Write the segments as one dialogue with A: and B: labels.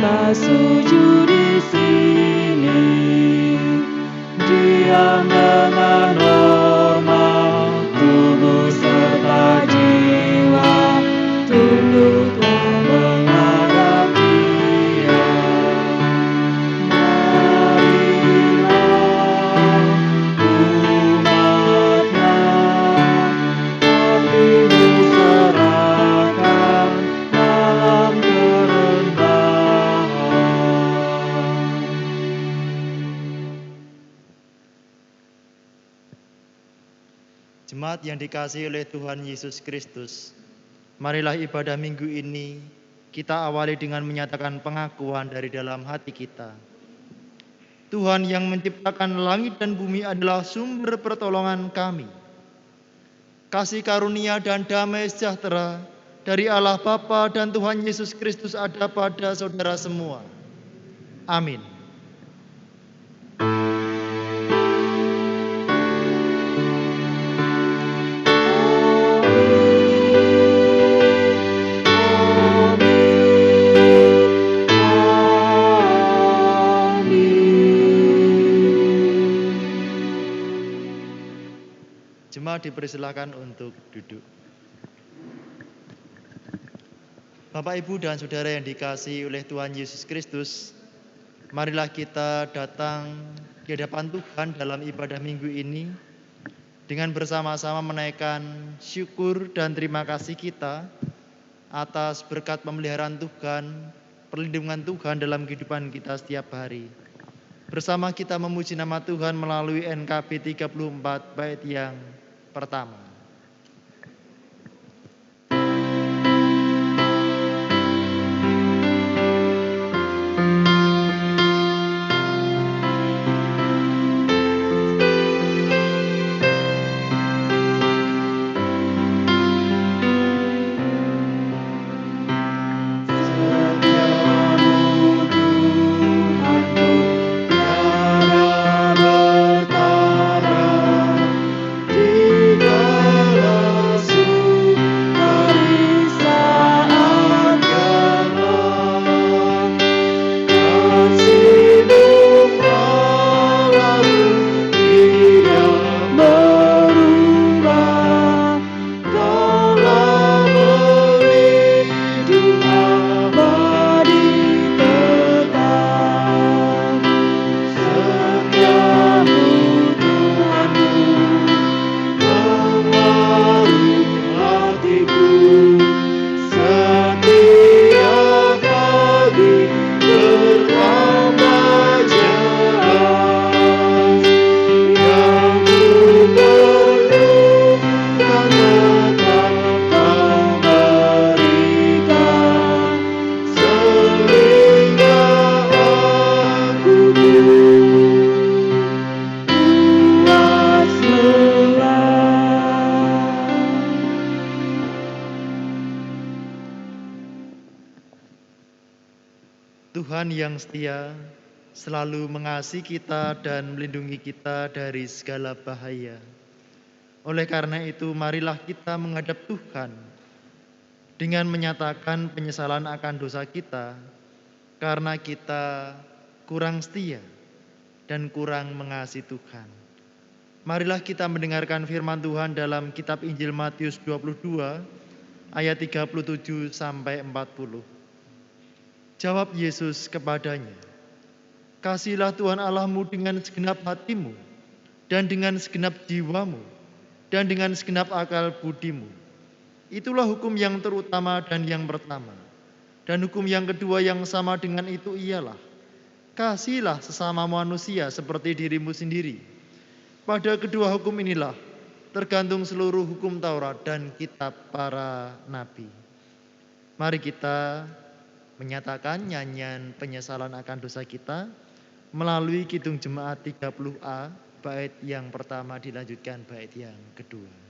A: marilah sujud di sini, diam dengan hormat, tubuh serta jiwa, tunduklah menghadap Dia. Marilah umatnya, hatimu serahkan dalam kerendahan.
B: Jemaat yang dikasihi oleh Tuhan Yesus Kristus, marilah ibadah minggu ini kita awali dengan menyatakan pengakuan dari dalam hati kita. Tuhan yang menciptakan langit dan bumi adalah sumber pertolongan kami. Kasih karunia dan damai sejahtera dari Allah Bapa dan Tuhan Yesus Kristus ada pada saudara semua. Amin. Jemaat dipersilakan untuk duduk. Bapak, Ibu, dan Saudara yang dikasihi oleh Tuhan Yesus Kristus, marilah kita datang di hadapan Tuhan dalam ibadah minggu ini dengan bersama-sama menaikkan syukur dan terima kasih kita atas berkat pemeliharaan Tuhan, perlindungan Tuhan dalam kehidupan kita setiap hari. Bersama kita memuji nama Tuhan melalui NKB 34 bait yang pertama. Tuhan yang setia selalu mengasihi kita dan melindungi kita dari segala bahaya. Oleh karena itu, marilah kita menghadap Tuhan dengan menyatakan penyesalan akan dosa kita karena kita kurang setia dan kurang mengasihi Tuhan. Marilah kita mendengarkan firman Tuhan dalam kitab Injil Matius 22 ayat 37 sampai 40. Jawab Yesus kepadanya, "Kasihilah Tuhan Allahmu dengan segenap hatimu, dan dengan segenap jiwamu, dan dengan segenap akal budimu. Itulah hukum yang terutama dan yang pertama. Dan hukum yang kedua yang sama dengan itu ialah, kasihilah sesama manusia seperti dirimu sendiri. Pada kedua hukum inilah tergantung seluruh hukum Taurat dan kitab para nabi." Mari kita menyatakan nyanyian penyesalan akan dosa kita melalui Kidung Jemaat 30A, bait yang pertama dilanjutkan bait yang kedua.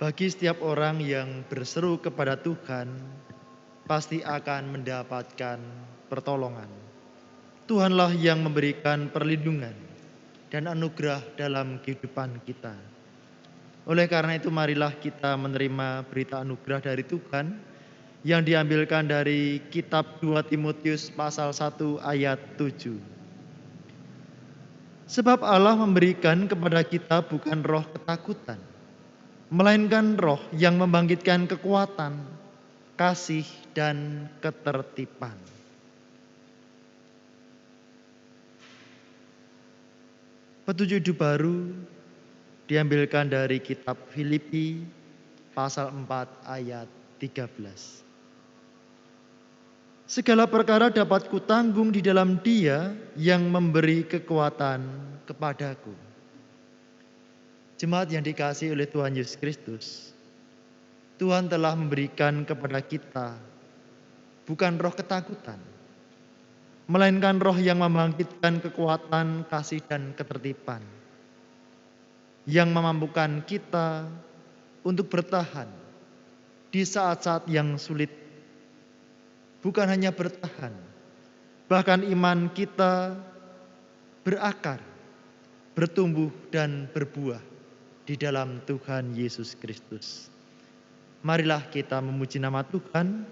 B: Bagi setiap orang yang berseru kepada Tuhan, pasti akan mendapatkan pertolongan. Tuhanlah yang memberikan perlindungan dan anugerah dalam kehidupan kita. Oleh karena itu marilah kita menerima berita anugerah dari Tuhan yang diambilkan dari kitab 2 Timotius pasal 1 ayat 7. Sebab Allah memberikan kepada kita bukan roh ketakutan, melainkan roh yang membangkitkan kekuatan, kasih, dan ketertiban. Petunjuk hidup baru diambilkan dari kitab Filipi pasal 4 ayat 13. Segala perkara dapat kutanggung di dalam Dia yang memberi kekuatan kepadaku. Jemaat yang dikasihi oleh Tuhan Yesus Kristus, Tuhan telah memberikan kepada kita bukan roh ketakutan, melainkan roh yang membangkitkan kekuatan, kasih, dan ketertiban, yang memampukan kita untuk bertahan di saat-saat yang sulit. Bukan hanya bertahan, bahkan iman kita berakar, bertumbuh, dan berbuah di dalam Tuhan Yesus Kristus. Marilah kita memuji nama Tuhan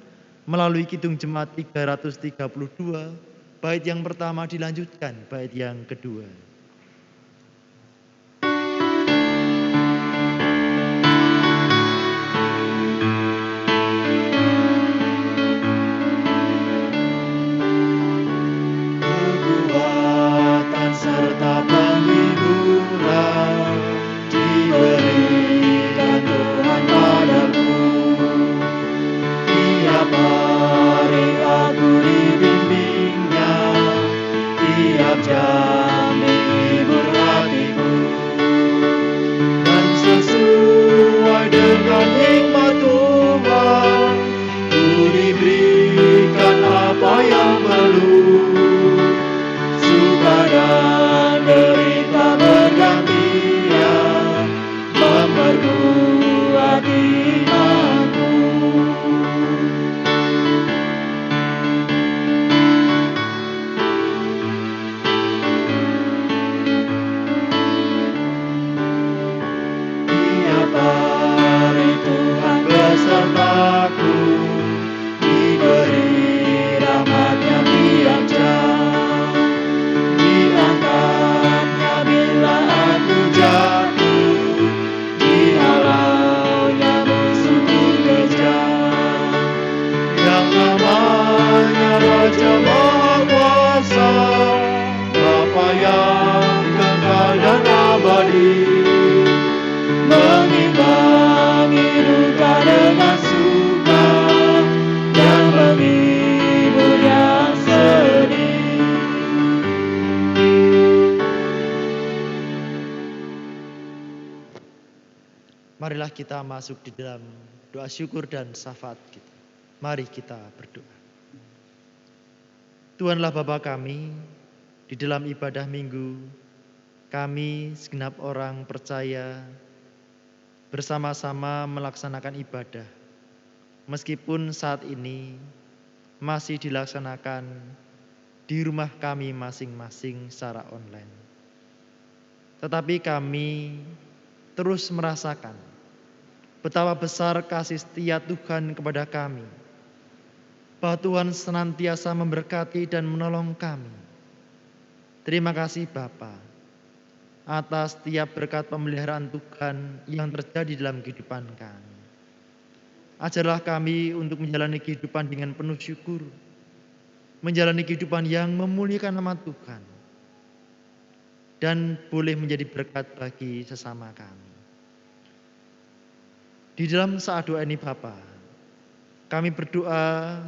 B: melalui Kidung Jemaat 332, bait yang pertama dilanjutkan bait yang kedua.
A: Kekuatan serta penghiburan diberikan Tuhan padaku. Tiap hari aku dibimbingnya, tiap jam dihibur hatiku. Dan sesuai dengan hikmat Tuhan, ku diberikan apa yang perlu. Suka dan derita bergantian memperkuat imanku. Tiap hari Tuhan besertaku, diberi rahmat-Nya tiap jam. Diangkatnya bila aku jatuh, dihalaunya musuhku kejam. Yang namanya Raja Maha Kuasa, Bapa yang kekal dan abadi, mengimbangi duka dengan suka dan menghibur yang sedih.
B: Marilah kita masuk di dalam doa syukur dan syafaat kita. Mari kita berdoa. Tuhanlah Bapa kami, di dalam ibadah minggu, kami segenap orang percaya bersama-sama melaksanakan ibadah. Meskipun saat ini masih dilaksanakan di rumah kami masing-masing secara online. Tetapi kami terus merasakan betapa besar kasih setia Tuhan kepada kami, bahwa Tuhan senantiasa memberkati dan menolong kami. Terima kasih Bapa atas setiap berkat pemeliharaan Tuhan yang terjadi dalam kehidupan kami. Ajarlah kami untuk menjalani kehidupan dengan penuh syukur, menjalani kehidupan yang memuliakan nama Tuhan, dan boleh menjadi berkat bagi sesama kami. Di dalam saat doa ini Bapa, kami berdoa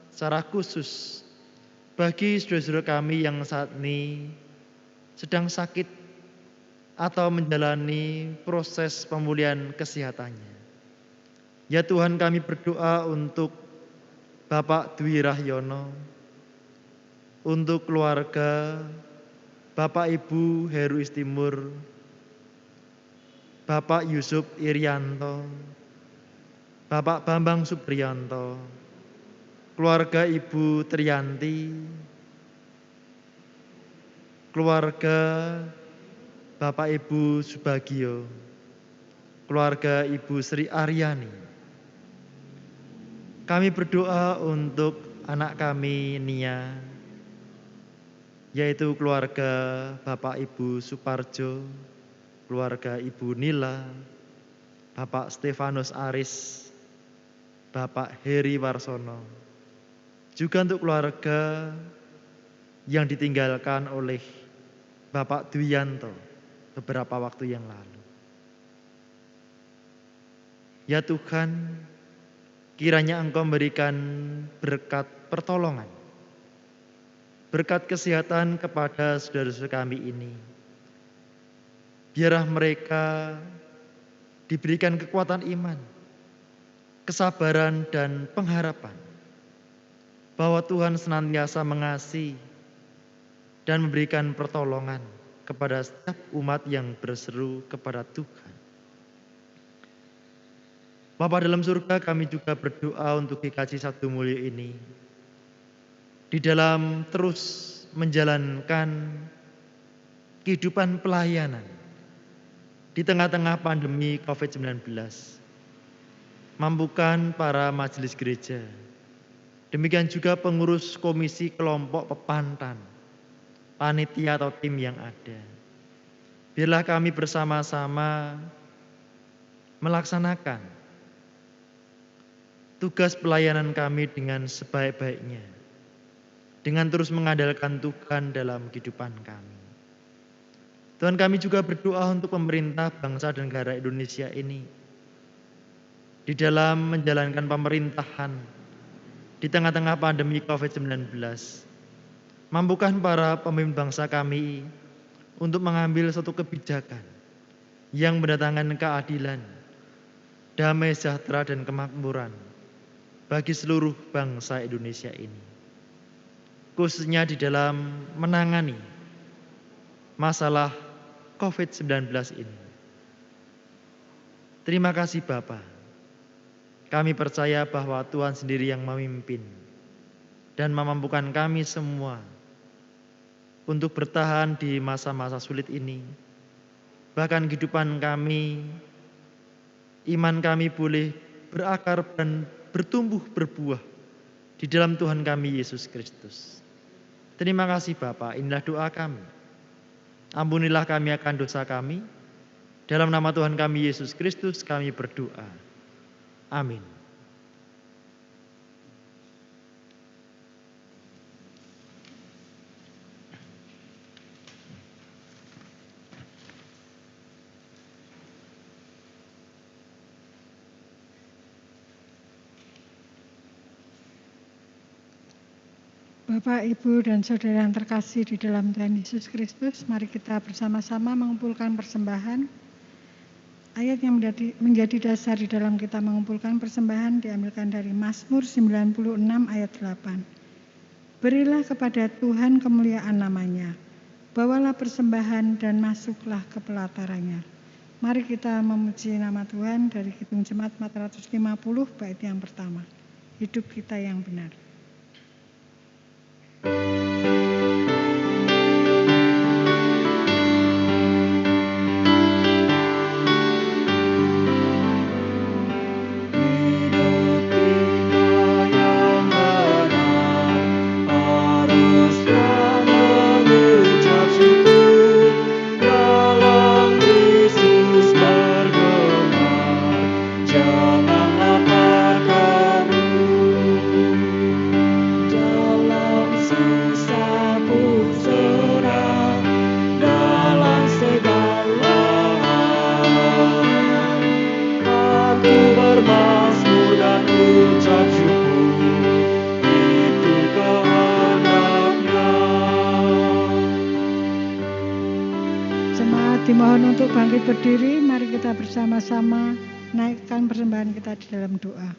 B: secara khusus bagi saudara-saudara kami yang saat ini sedang sakit atau menjalani proses pemulihan kesehatannya. Ya Tuhan, kami berdoa untuk Bapak Dwi Rahyono, untuk keluarga Bapak Ibu Heru Istimur, Bapak Yusuf Irianto, Bapak Bambang Supriyanto, keluarga Ibu Triyanti, keluarga Bapak Ibu Subagio, keluarga Ibu Sri Aryani. Kami berdoa untuk anak kami Nia, yaitu keluarga Bapak Ibu Suparjo, keluarga Ibu Nila, Bapak Stefanus Aris, Bapak Heri Warsono, juga untuk keluarga yang ditinggalkan oleh Bapak Duyanto beberapa waktu yang lalu. Ya Tuhan, kiranya Engkau memberikan berkat pertolongan, berkat kesehatan kepada saudara-saudara kami ini. Biarlah mereka diberikan kekuatan iman, kesabaran dan pengharapan bahwa Tuhan senantiasa mengasihi dan memberikan pertolongan kepada setiap umat yang berseru kepada Tuhan. Bapa dalam surga, kami juga berdoa untuk GKJ Sabtu Mulia ini, di dalam terus menjalankan kehidupan pelayanan di tengah-tengah pandemi COVID-19. Mampukan para majelis gereja, demikian juga pengurus komisi kelompok pepantan, panitia atau tim yang ada. Biarlah kami bersama-sama melaksanakan tugas pelayanan kami dengan sebaik-baiknya, dengan terus mengandalkan Tuhan dalam kehidupan kami. Tuhan, kami juga berdoa untuk pemerintah bangsa dan negara Indonesia ini, di dalam menjalankan pemerintahan di tengah-tengah pandemi COVID-19. Mampukan para pemimpin bangsa kami untuk mengambil suatu kebijakan yang mendatangkan keadilan, damai sejahtera dan kemakmuran bagi seluruh bangsa Indonesia ini. Khususnya di dalam menangani masalah COVID-19 ini. Terima kasih Bapa. Kami percaya bahwa Tuhan sendiri yang memimpin dan memampukan kami semua untuk bertahan di masa-masa sulit ini. Bahkan kehidupan kami, iman kami boleh berakar dan bertumbuh berbuah di dalam Tuhan kami Yesus Kristus. Terima kasih Bapa, inilah doa kami. Ampunilah kami akan dosa kami. Dalam nama Tuhan kami Yesus Kristus kami berdoa. Amin.
C: Bapak, Ibu, dan Saudara yang terkasih di dalam Tuhan Yesus Kristus, mari kita bersama-sama mengumpulkan persembahan. Ayat yang menjadi dasar di dalam kita mengumpulkan persembahan diambilkan dari Mazmur 96 ayat 8. Berilah kepada Tuhan kemuliaan namanya, bawalah persembahan dan masuklah ke pelatarannya. Mari kita memuji nama Tuhan dari Kidung Jemaat 450 bait yang pertama. Hidup kita yang benar. Dimohon untuk bangkit berdiri, mari kita bersama-sama naikkan persembahan kita di dalam doa.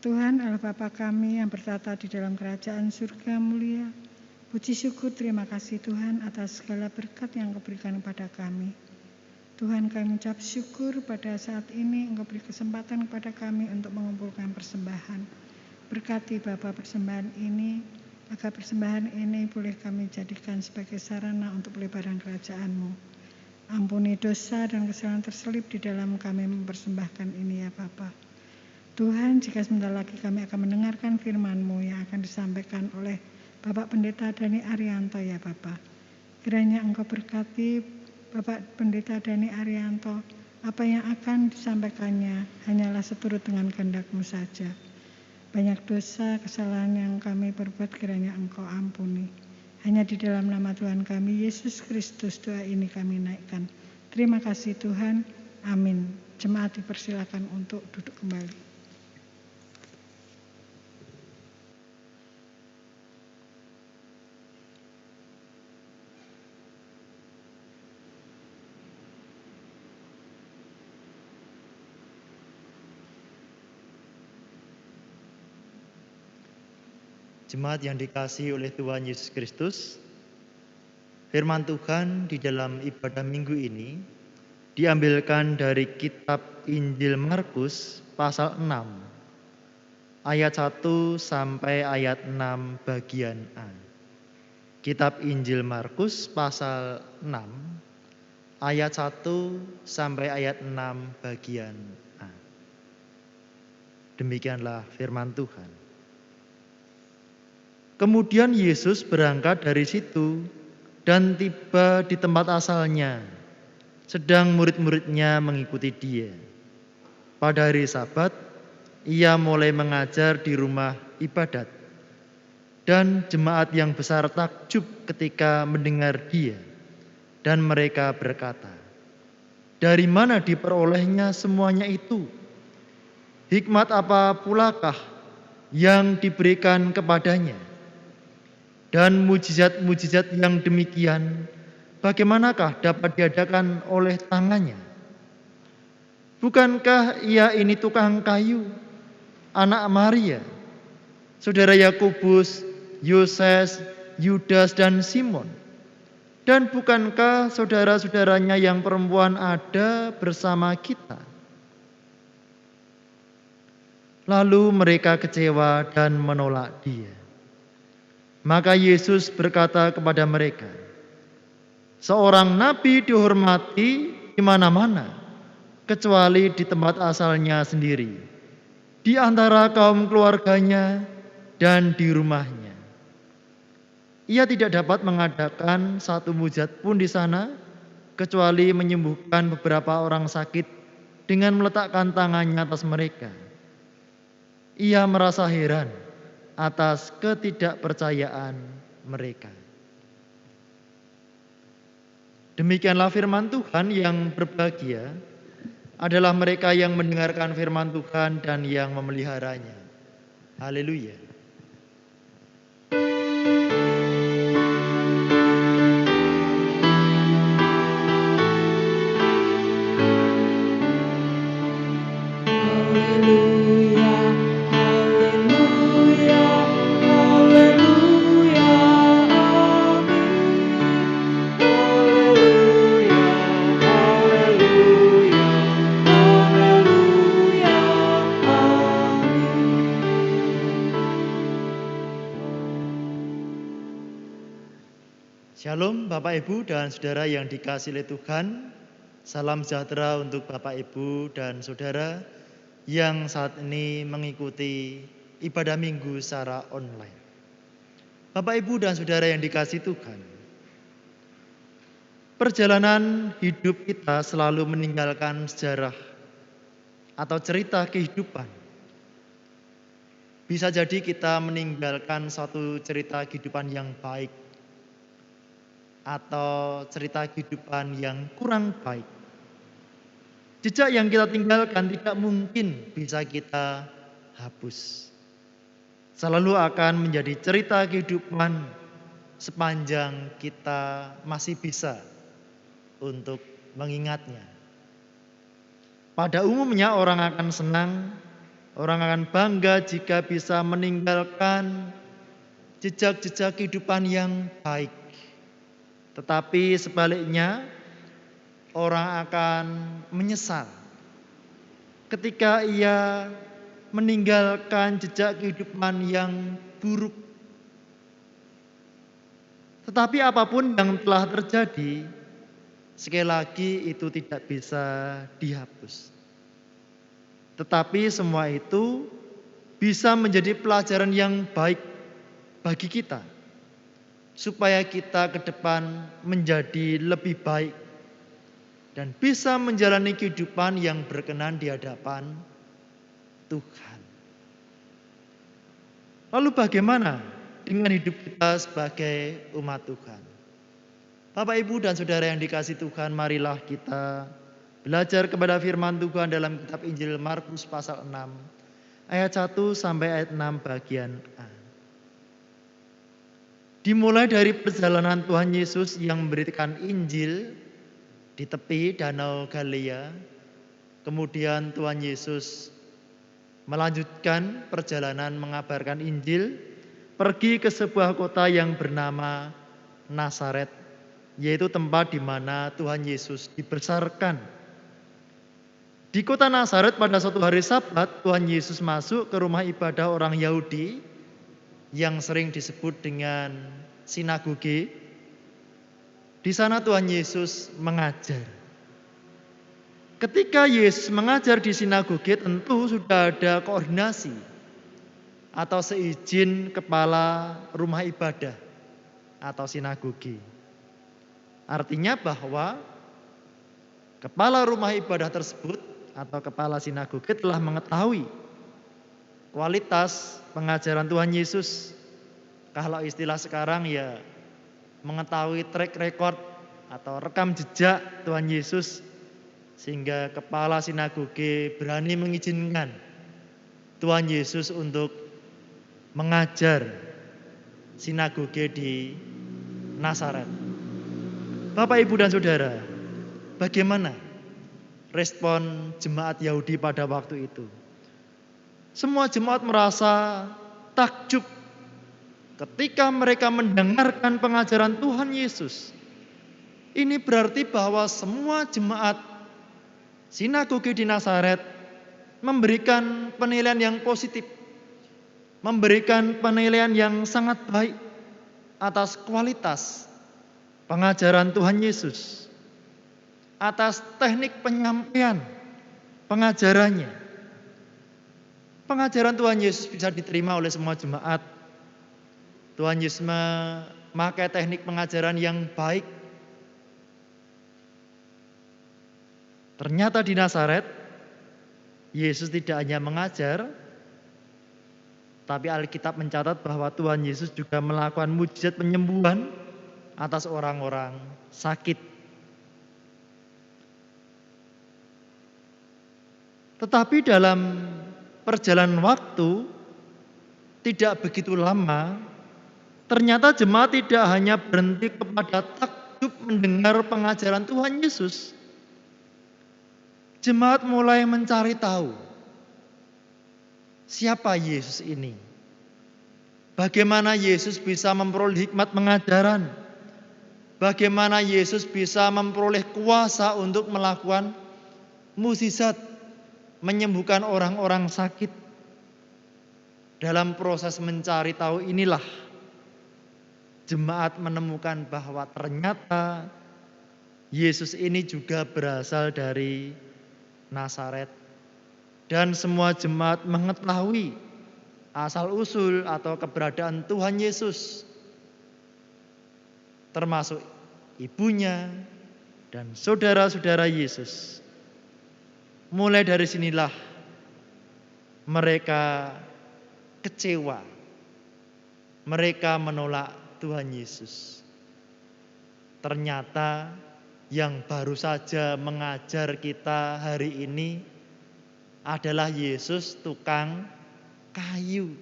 C: Tuhan Allah Bapa kami yang bertata di dalam kerajaan surga mulia, Puji syukur terima kasih Tuhan atas segala berkat yang Engkau berikan kepada kami. Tuhan, kami mengucap syukur pada saat ini Engkau beri kesempatan kepada kami untuk mengumpulkan persembahan. Berkati Bapa persembahan ini, agar persembahan ini boleh kami jadikan sebagai sarana untuk pelebaran kerajaan-Mu. Ampuni dosa dan kesalahan terselip di dalam kami mempersembahkan ini ya Bapa. Tuhan, jika sebentar lagi kami akan mendengarkan firman-Mu yang akan disampaikan oleh Bapak Pendeta Dhani Arianto ya Bapak. Kiranya Engkau berkati Bapak Pendeta Dhani Arianto, apa yang akan disampaikannya hanyalah seturut dengan kehendak-Mu saja. Banyak dosa, kesalahan yang kami perbuat kiranya Engkau ampuni. Hanya di dalam nama Tuhan kami, Yesus Kristus, doa ini kami naikkan. Terima kasih Tuhan, amin. Jemaat dipersilakan untuk duduk kembali.
B: Jemaat yang dikasihi oleh Tuhan Yesus Kristus, firman Tuhan di dalam ibadah minggu ini diambilkan dari kitab Injil Markus pasal 6, ayat 1 sampai ayat 6 bagian A. Kitab Injil Markus pasal 6, ayat 1 sampai ayat 6 bagian A. Demikianlah firman Tuhan. Kemudian Yesus berangkat dari situ dan tiba di tempat asalnya, sedang murid-muridnya mengikuti dia. Pada hari Sabat, ia mulai mengajar di rumah ibadat, dan jemaat yang besar takjub ketika mendengar dia, dan mereka berkata, "Dari mana diperolehnya semuanya itu? Hikmat apa pulakah yang diberikan kepadanya? Dan mujizat-mujizat yang demikian, bagaimanakah dapat diadakan oleh tangannya? Bukankah ia ini tukang kayu, anak Maria, saudara Yakobus, Yoses, Yudas, dan Simon? Dan bukankah saudara-saudaranya yang perempuan ada bersama kita?" Lalu mereka kecewa dan menolak dia. Maka Yesus berkata kepada mereka, "Seorang nabi dihormati di mana-mana, kecuali di tempat asalnya sendiri, di antara kaum keluarganya dan di rumahnya. Ia tidak dapat mengadakan satu mujizat pun di sana, kecuali menyembuhkan beberapa orang sakit dengan meletakkan tangannya atas mereka." Ia merasa heran atas ketidakpercayaan mereka. Demikianlah firman Tuhan. Yang berbahagia adalah mereka yang mendengarkan firman Tuhan dan yang memeliharanya. Haleluya. Shalom Bapak Ibu dan Saudara yang dikasihi oleh Tuhan. Salam sejahtera untuk Bapak Ibu dan Saudara yang saat ini mengikuti ibadah minggu secara online. Bapak Ibu dan Saudara yang dikasihi Tuhan, perjalanan hidup kita selalu meninggalkan sejarah atau cerita kehidupan. Bisa jadi kita meninggalkan satu cerita kehidupan yang baik atau cerita kehidupan yang kurang baik. Jejak yang kita tinggalkan tidak mungkin bisa kita hapus. Selalu akan menjadi cerita kehidupan sepanjang kita masih bisa untuk mengingatnya. Pada umumnya orang akan senang, orang akan bangga jika bisa meninggalkan jejak-jejak kehidupan yang baik. Tetapi sebaliknya, orang akan menyesal ketika ia meninggalkan jejak kehidupan yang buruk. Tetapi apapun yang telah terjadi, sekali lagi itu tidak bisa dihapus. Tetapi semua itu bisa menjadi pelajaran yang baik bagi kita, supaya kita ke depan menjadi lebih baik dan bisa menjalani kehidupan yang berkenan di hadapan Tuhan. Lalu bagaimana dengan hidup kita sebagai umat Tuhan? Bapak, Ibu, dan Saudara yang dikasihi Tuhan, marilah kita belajar kepada firman Tuhan dalam kitab Injil Markus pasal 6 ayat 1 sampai ayat 6 bagian A. Dimulai dari perjalanan Tuhan Yesus yang memberitakan Injil di tepi Danau Galilea, kemudian Tuhan Yesus melanjutkan perjalanan mengabarkan Injil, pergi ke sebuah kota yang bernama Nazaret, yaitu tempat di mana Tuhan Yesus dibesarkan. Di kota Nazaret pada suatu hari Sabat, Tuhan Yesus masuk ke rumah ibadah orang Yahudi yang sering disebut dengan sinagoge. Di sana Tuhan Yesus mengajar. Ketika Yesus mengajar di sinagoge, tentu sudah ada koordinasi atau seizin kepala rumah ibadah atau sinagoge. Artinya bahwa kepala rumah ibadah tersebut atau kepala sinagoge telah mengetahui kualitas pengajaran Tuhan Yesus. Kalau istilah sekarang ya mengetahui track record atau rekam jejak Tuhan Yesus, sehingga kepala sinagoge berani mengizinkan Tuhan Yesus untuk mengajar sinagoge di Nazaret. Bapak, Ibu, dan Saudara, bagaimana respon jemaat Yahudi pada waktu itu? Semua jemaat merasa takjub ketika mereka mendengarkan pengajaran Tuhan Yesus. Ini berarti bahwa semua jemaat sinagoge di Nazaret memberikan penilaian yang positif, memberikan penilaian yang sangat baik atas kualitas pengajaran Tuhan Yesus, atas teknik penyampaian pengajarannya. Pengajaran Tuhan Yesus bisa diterima oleh semua jemaat. Tuhan Yesus memakai teknik pengajaran yang baik. Ternyata di Nazaret, Yesus tidak hanya mengajar, tapi Alkitab mencatat bahwa Tuhan Yesus juga melakukan mujizat penyembuhan atas orang-orang sakit. Tetapi dalam perjalanan waktu tidak begitu lama, ternyata jemaat tidak hanya berhenti kepada takjub mendengar pengajaran Tuhan Yesus. Jemaat mulai mencari tahu siapa Yesus ini. Bagaimana Yesus bisa memperoleh hikmat pengajaran? Bagaimana Yesus bisa memperoleh kuasa untuk melakukan mukjizat, menyembuhkan orang-orang sakit? Dalam proses mencari tahu inilah jemaat menemukan bahwa ternyata Yesus ini juga berasal dari Nazaret. Dan semua jemaat mengetahui asal-usul atau keberadaan Tuhan Yesus, termasuk ibunya dan saudara-saudara Yesus. Mulai dari sinilah mereka kecewa. Mereka menolak Tuhan Yesus. Ternyata yang baru saja mengajar kita hari ini adalah Yesus tukang kayu.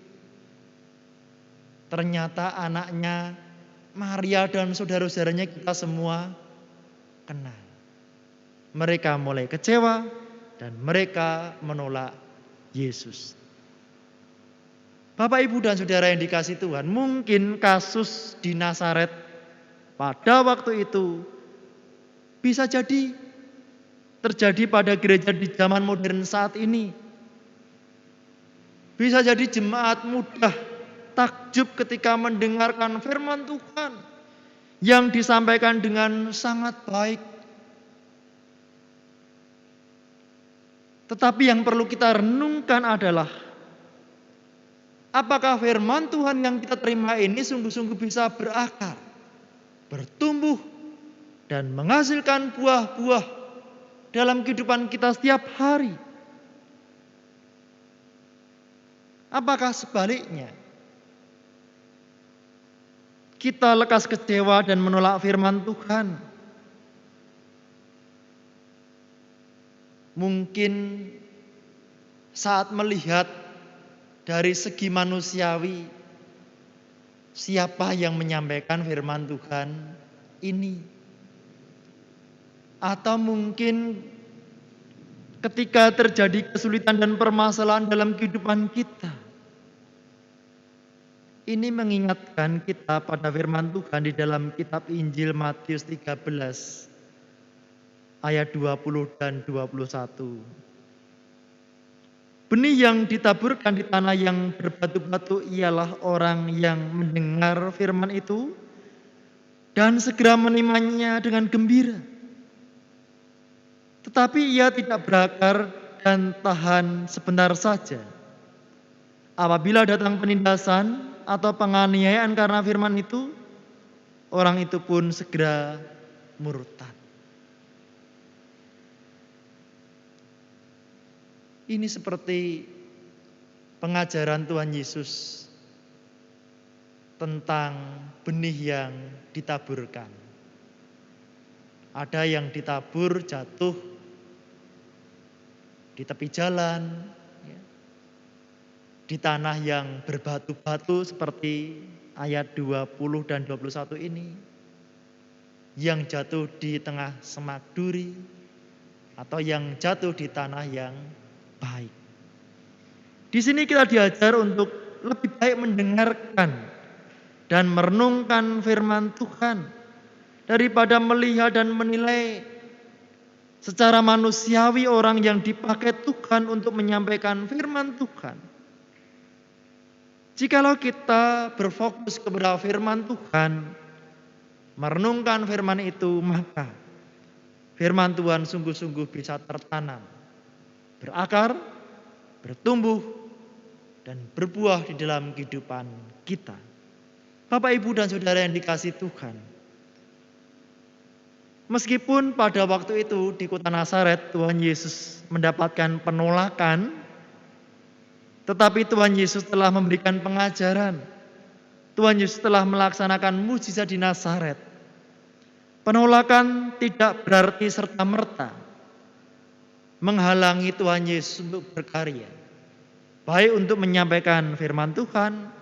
B: Ternyata anaknya Maria dan saudara-saudaranya kita semua kenal. Mereka mulai kecewa dan mereka menolak Yesus. Bapak, Ibu, dan Saudara yang dikasihi Tuhan, mungkin kasus di Nazaret pada waktu itu bisa jadi terjadi pada gereja di zaman modern saat ini. Bisa jadi jemaat mudah takjub ketika mendengarkan firman Tuhan yang disampaikan dengan sangat baik. Tetapi yang perlu kita renungkan adalah apakah firman Tuhan yang kita terima ini sungguh-sungguh bisa berakar, bertumbuh, dan menghasilkan buah-buah dalam kehidupan kita setiap hari? Apakah sebaliknya, kita lekas kecewa dan menolak firman Tuhan? Mungkin saat melihat dari segi manusiawi, siapa yang menyampaikan firman Tuhan ini? Atau mungkin ketika terjadi kesulitan dan permasalahan dalam kehidupan kita, ini mengingatkan kita pada firman Tuhan di dalam kitab Injil Matius 13 ayat 20 dan 21. Benih yang ditaburkan di tanah yang berbatu-batu ialah orang yang mendengar firman itu dan segera menerimanya dengan gembira. Tetapi ia tidak berakar dan tahan sebentar saja. Apabila datang penindasan atau penganiayaan karena firman itu, orang itu pun segera murtad. Ini seperti pengajaran Tuhan Yesus tentang benih yang ditaburkan. Ada yang ditabur jatuh di tepi jalan, di tanah yang berbatu-batu seperti ayat 20 dan 21 ini, yang jatuh di tengah semak duri, atau yang jatuh di tanah yang baik. Di sini kita diajar untuk lebih baik mendengarkan dan merenungkan firman Tuhan daripada melihat dan menilai secara manusiawi orang yang dipakai Tuhan untuk menyampaikan firman Tuhan. Jikalau kita berfokus kepada firman Tuhan, merenungkan firman itu, maka firman Tuhan sungguh-sungguh bisa tertanam, berakar, bertumbuh, dan berbuah di dalam kehidupan kita. Bapak, Ibu, dan Saudara yang dikasihi Tuhan, meskipun pada waktu itu di kota Nazaret Tuhan Yesus mendapatkan penolakan, tetapi Tuhan Yesus telah memberikan pengajaran. Tuhan Yesus telah melaksanakan mujizat di Nazaret. Penolakan tidak berarti serta-merta menghalangi Tuhan Yesus untuk berkarya, baik untuk menyampaikan firman Tuhan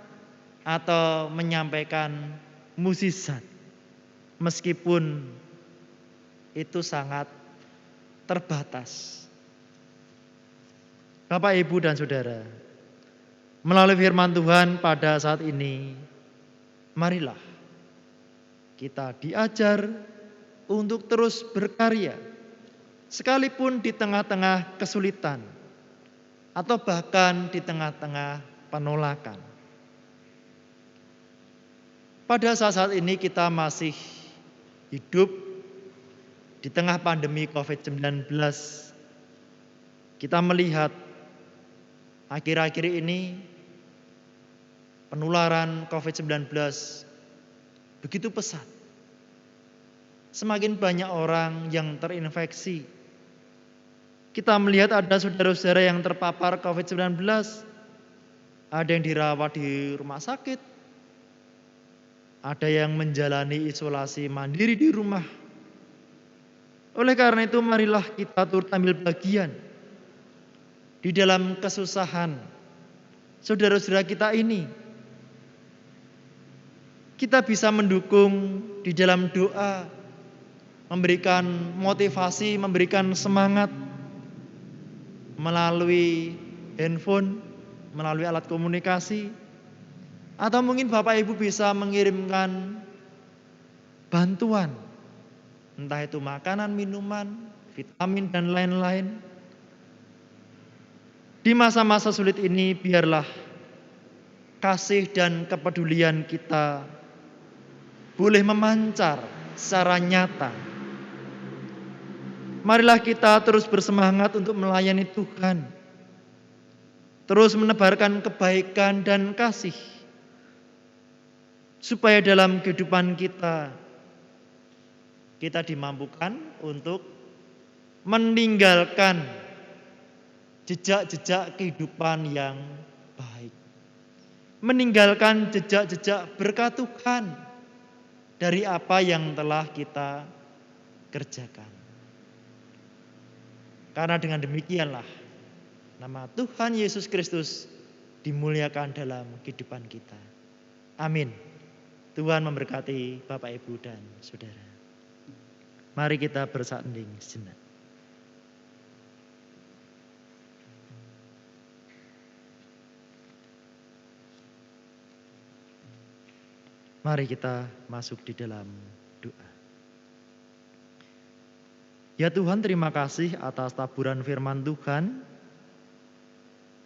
B: atau menyampaikan mukjizat, meskipun itu sangat terbatas. Bapak, Ibu, dan Saudara, melalui firman Tuhan pada saat ini, marilah kita diajar untuk terus berkarya, sekalipun di tengah-tengah kesulitan atau bahkan di tengah-tengah penolakan. Pada saat-saat ini kita masih hidup di tengah pandemi COVID-19. Kita melihat akhir-akhir ini penularan COVID-19 begitu pesat. Semakin banyak orang yang terinfeksi. Kita melihat ada saudara-saudara yang terpapar COVID-19. Ada yang dirawat di rumah sakit. Ada yang menjalani isolasi mandiri di rumah. Oleh karena itu, marilah kita turut ambil bagian di dalam kesusahan saudara-saudara kita ini. Kita bisa mendukung di dalam doa, memberikan motivasi, memberikan semangat melalui handphone, melalui alat komunikasi, Atau mungkin Bapak Ibu bisa mengirimkan bantuan, entah itu makanan, minuman, vitamin, dan lain-lain. Di masa-masa sulit ini, biarlah kasih dan kepedulian kita boleh memancar secara nyata. Marilah kita terus bersemangat untuk melayani Tuhan, terus menebarkan kebaikan dan kasih, supaya dalam kehidupan kita dimampukan untuk meninggalkan jejak-jejak kehidupan yang baik. Meninggalkan jejak-jejak berkat Tuhan dari apa yang telah kita kerjakan. Karena dengan demikianlah nama Tuhan Yesus Kristus dimuliakan dalam kehidupan kita. Amin. Tuhan memberkati Bapak, Ibu, dan Saudara. Mari kita bersanding sejenak. Mari kita masuk di dalam doa. Ya Tuhan, terima kasih atas taburan firman Tuhan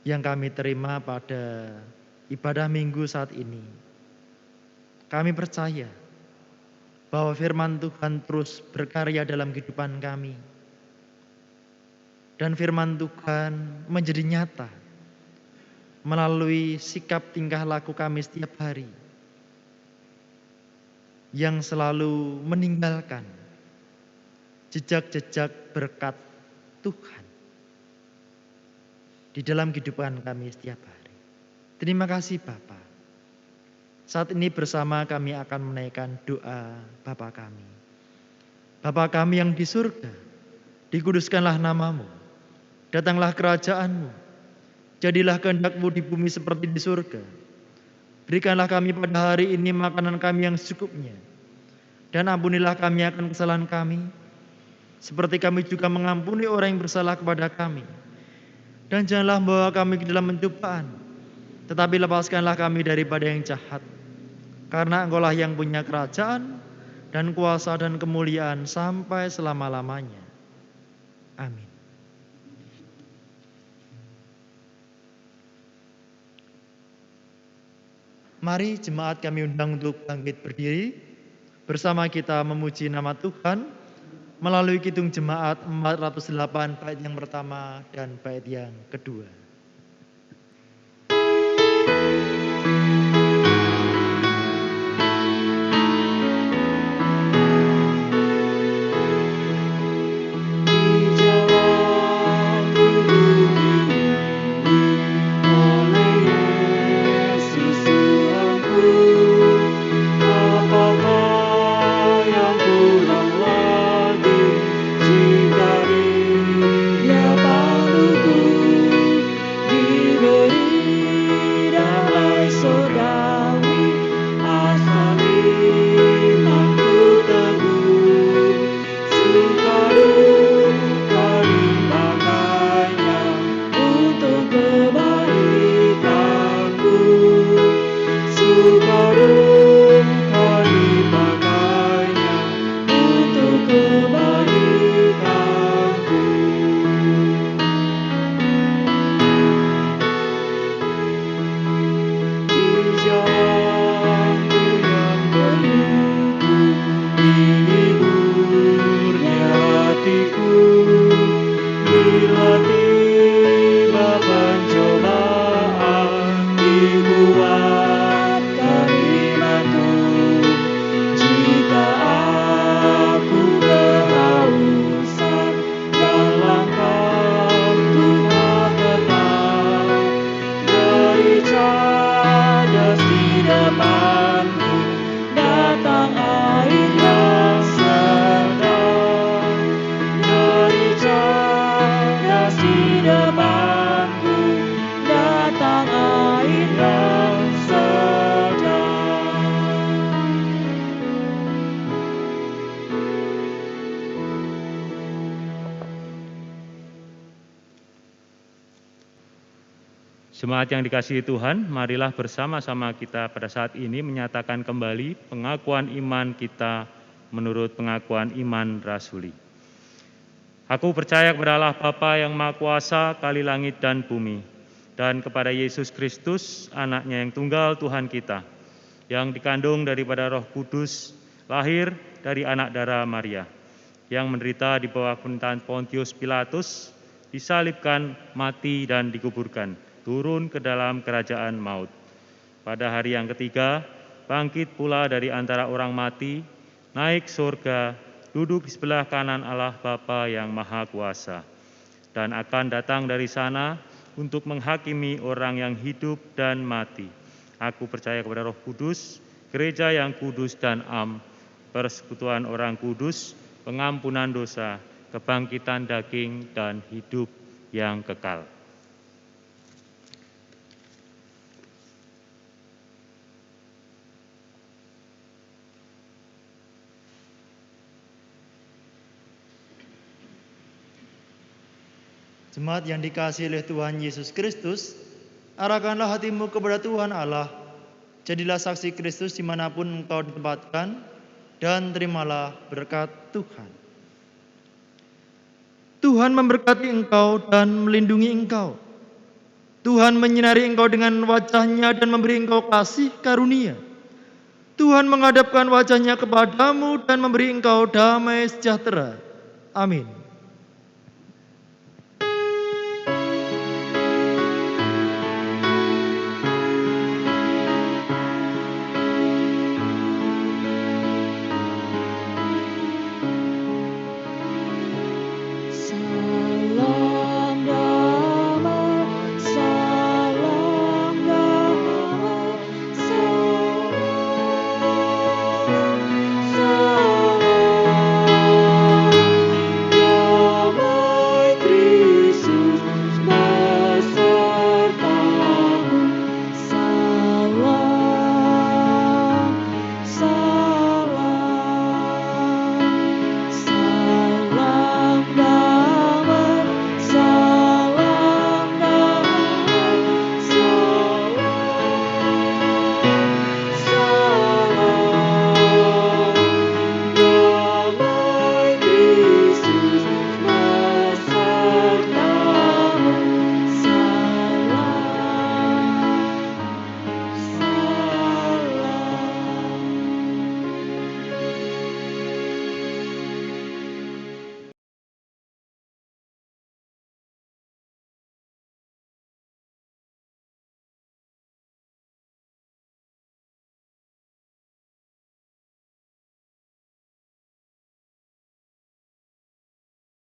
B: yang kami terima pada ibadah minggu saat ini. Kami percaya bahwa firman Tuhan terus berkarya dalam kehidupan kami. Dan firman Tuhan menjadi nyata melalui sikap tingkah laku kami setiap hari, yang selalu meninggalkan jejak-jejak berkat Tuhan di dalam kehidupan kami setiap hari. Terima kasih Bapa. Saat ini bersama kami akan menaikkan doa Bapa kami. Bapa kami yang di surga, dikuduskanlah namamu, datanglah kerajaanmu, jadilah kehendak-mu di bumi seperti di surga. Berikanlah kami pada hari ini makanan kami yang secukupnya. Dan ampunilah kami akan kesalahan kami, seperti kami juga mengampuni orang yang bersalah kepada kami. Dan janganlah membawa kami ke dalam pencobaan, tetapi lepaskanlah kami daripada yang jahat. Karena Engkau-lah yang punya kerajaan dan kuasa dan kemuliaan sampai selama-lamanya. Amin. Mari jemaat kami undang untuk bangkit berdiri, bersama kita memuji nama Tuhan melalui kidung jemaat 408 bait yang pertama dan bait yang kedua.
A: Cadas di depanku, datang air yang
D: Jemaat yang dikasihi Tuhan, marilah bersama-sama kita pada saat ini menyatakan kembali pengakuan iman kita menurut pengakuan iman rasuli. Aku percaya kepada Allah Bapa yang Maha Kuasa, kali langit dan bumi, dan kepada Yesus Kristus, anaknya yang tunggal Tuhan kita, yang dikandung daripada Roh Kudus, lahir dari anak darah Maria, yang menderita di bawah pemerintahan Pontius Pilatus, disalibkan, mati dan dikuburkan, turun ke dalam kerajaan maut. Pada hari yang ketiga, bangkit pula dari antara orang mati, naik surga, duduk di sebelah kanan Allah Bapa yang Maha Kuasa, dan akan datang dari sana untuk menghakimi orang yang hidup dan mati. Aku percaya kepada Roh Kudus, gereja yang kudus dan am, persekutuan orang kudus, pengampunan dosa, kebangkitan daging, dan hidup yang kekal.
B: Jemaat yang dikasihi oleh Tuhan Yesus Kristus, arahkanlah hatimu kepada Tuhan Allah. Jadilah saksi Kristus dimanapun engkau ditempatkan, dan terimalah berkat Tuhan. Tuhan memberkati engkau dan melindungi engkau. Tuhan menyinari engkau dengan wajah-Nya dan memberi engkau kasih karunia. Tuhan menghadapkan wajah-Nya kepadamu dan memberi engkau damai sejahtera. Amin.